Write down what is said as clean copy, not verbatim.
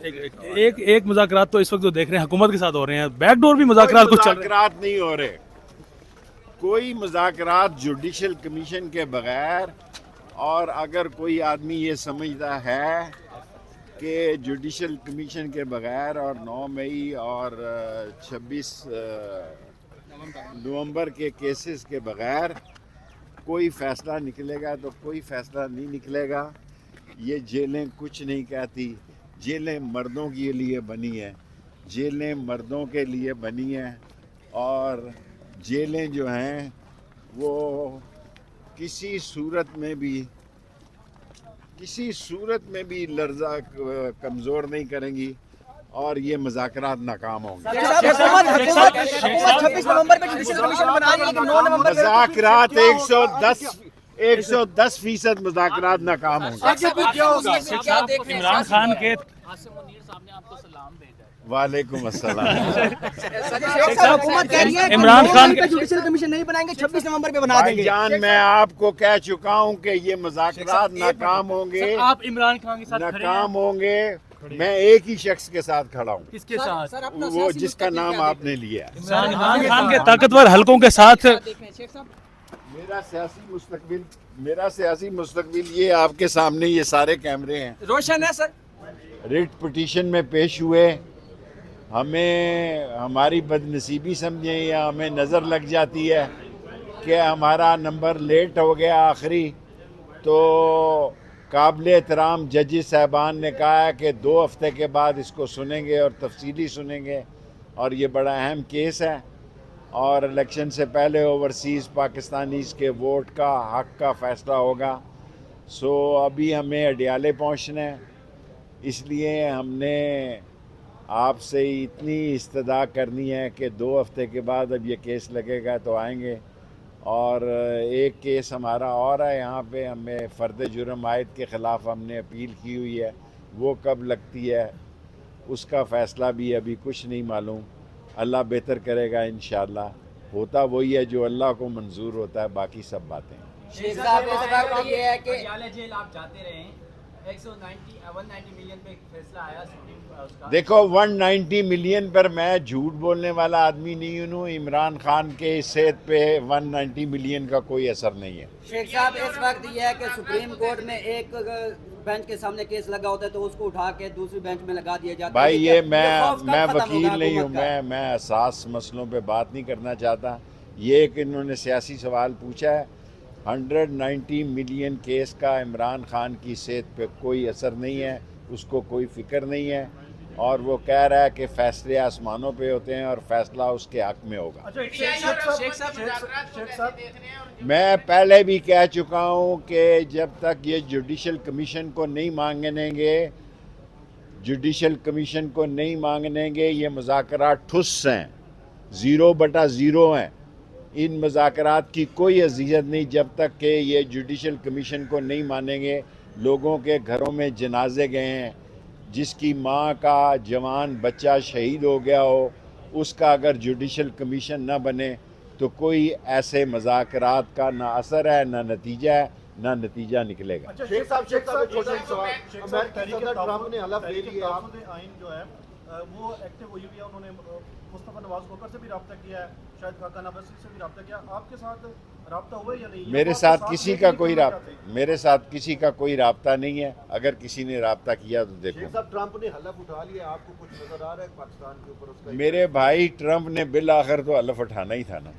ایک مذاکرات تو اس وقت جو دیکھ رہے ہیں حکومت کے ساتھ ہو رہے ہیں، بیک ڈور بھی مذاکرات کچھ چل رہے ہیں. مذاکرات نہیں ہو رہے، کوئی مذاکرات جوڈیشل کمیشن کے بغیر. اور اگر کوئی آدمی یہ سمجھتا ہے کہ جوڈیشل کمیشن کے بغیر اور 9 مئی اور 26 نومبر کے کیسز کے بغیر کوئی فیصلہ نکلے گا، تو کوئی فیصلہ نہیں نکلے گا. یہ جیلیں کچھ نہیں کہتی. جیلیں مردوں کے لیے بنی ہیں، جیلیں مردوں کے لیے بنی ہیں. اور جیلیں جو ہیں وہ کسی صورت میں بھی لرزہ کمزور نہیں کریں گی، اور یہ مذاکرات ناکام ہوں گے. مذاکرات 110% مذاکرات ناکام ہوں گے. عمران خان کے وعلیکم السلام. عمران خان کے جوڈیشل کمیشن نہیں بنائیں گے، 26 نومبر پہ بنا دیں بھائی گے. جان میں آپ کو کہہ چکا ہوں کہ یہ مذاکرات ناکام ہوں گے، آپ عمران خان کے ساتھ کھڑے ہیں. ناکام ہوں گے. میں ایک ہی شخص کے ساتھ کھڑا ہوں، کس کے ساتھ؟ وہ جس کا نام آپ نے لیا. عمران خان کے طاقتور حلقوں کے ساتھ. میرا سیاسی مستقبل یہ آپ کے سامنے، یہ سارے کیمرے ہیں. روشن ہے سر. ریٹ پٹیشن میں پیش ہوئے، ہمیں ہماری بدنصیبی سمجھیں یا ہمیں نظر لگ جاتی ہے کہ ہمارا نمبر لیٹ ہو گیا آخری، تو قابل احترام ججز صاحبان نے کہا ہے کہ 2 ہفتے کے بعد اس کو سنیں گے اور تفصیلی سنیں گے. اور یہ بڑا اہم کیس ہے، اور الیکشن سے پہلے اوورسیز پاکستانیز کے ووٹ کا حق کا فیصلہ ہوگا. سو ابھی ہمیں اڈیالے پہنچنا ہے، اس لیے ہم نے آپ سے اتنی استدعا کرنی ہے کہ 2 ہفتے کے بعد اب یہ کیس لگے گا تو آئیں گے. اور ایک کیس ہمارا اور ہے یہاں پہ، ہمیں فرد جرم عائد کے خلاف ہم نے اپیل کی ہوئی ہے، وہ کب لگتی ہے اس کا فیصلہ بھی ابھی کچھ نہیں معلوم. اللہ بہتر کرے گا انشاءاللہ. ہوتا وہی ہے جو اللہ کو منظور ہوتا ہے، باقی سب باتیں. شیخ صاحب اس وقت یہ ہے کہ اڈیالہ جیل آپ جاتے رہے ہیں، 190 ملین پہ فیصلہ آیا سپریم اس کا. دیکھو 190 ملین پر میں جھوٹ بولنے والا آدمی نہیں ہوں. عمران خان کے صحت پہ 190 ملین کا کوئی اثر نہیں ہے. شیخ صاحب اس وقت یہ ہے کہ سپریم کورٹ میں ایک بینچ کے سامنے کیس لگا ہوتا ہے تو اس کو اٹھا کے دوسری بینچ میں لگا دیا جاتا ہے. بھائی یہ میں وکیل نہیں ہوں، میں اساس مسئلوں پہ بات نہیں کرنا چاہتا. یہ کہ انہوں نے سیاسی سوال پوچھا ہے. 190 ملین کیس کا عمران خان کی صحت پہ کوئی اثر نہیں ہے، اس کو کوئی فکر نہیں ہے، اور وہ کہہ رہا ہے کہ فیصلے آسمانوں پہ ہوتے ہیں اور فیصلہ اس کے حق میں ہوگا. میں پہلے بھی کہہ چکا ہوں کہ جب تک یہ جوڈیشل کمیشن کو نہیں مانگنے گے یہ مذاکرات ٹھس ہیں، 0/0 ہیں. ان مذاکرات کی کوئی اذیت نہیں جب تک کہ یہ جوڈیشل کمیشن کو نہیں مانیں گے. لوگوں کے گھروں میں جنازے گئے ہیں، جس کی ماں کا جوان بچہ شہید ہو گیا ہو، اس کا اگر جوڈیشل کمیشن نہ بنے تو کوئی ایسے مذاکرات کا نہ اثر ہے، نہ نتیجہ ہے، نہ نتیجہ نکلے گا. شیخ صاحب امریکی صدر ٹرمپ نے حلف لے لیا. آئین جو ہے وہ ایکٹیو ہوئی ہوئی ہے، انہوں نے مصطفیٰ نواز کھوکھر سے بھی رابطہ کیا ہے، شاید خاقان عباسی سے بھی رابطہ کیا. آپ کے ساتھ رابطہ ہوا یا نہیں؟ میرے ساتھ کسی کا کوئی رابطہ نہیں ہے. اگر کسی نے رابطہ کیا تو دیکھو. شیخ صاحب ٹرمپ نے حلف اٹھا لیا، آپ کو کچھ نظر آ رہا ہے پاکستان کے اوپر اس کا؟ میرے بھائی ٹرمپ نے بالآخر تو حلف اٹھانا ہی تھا نا.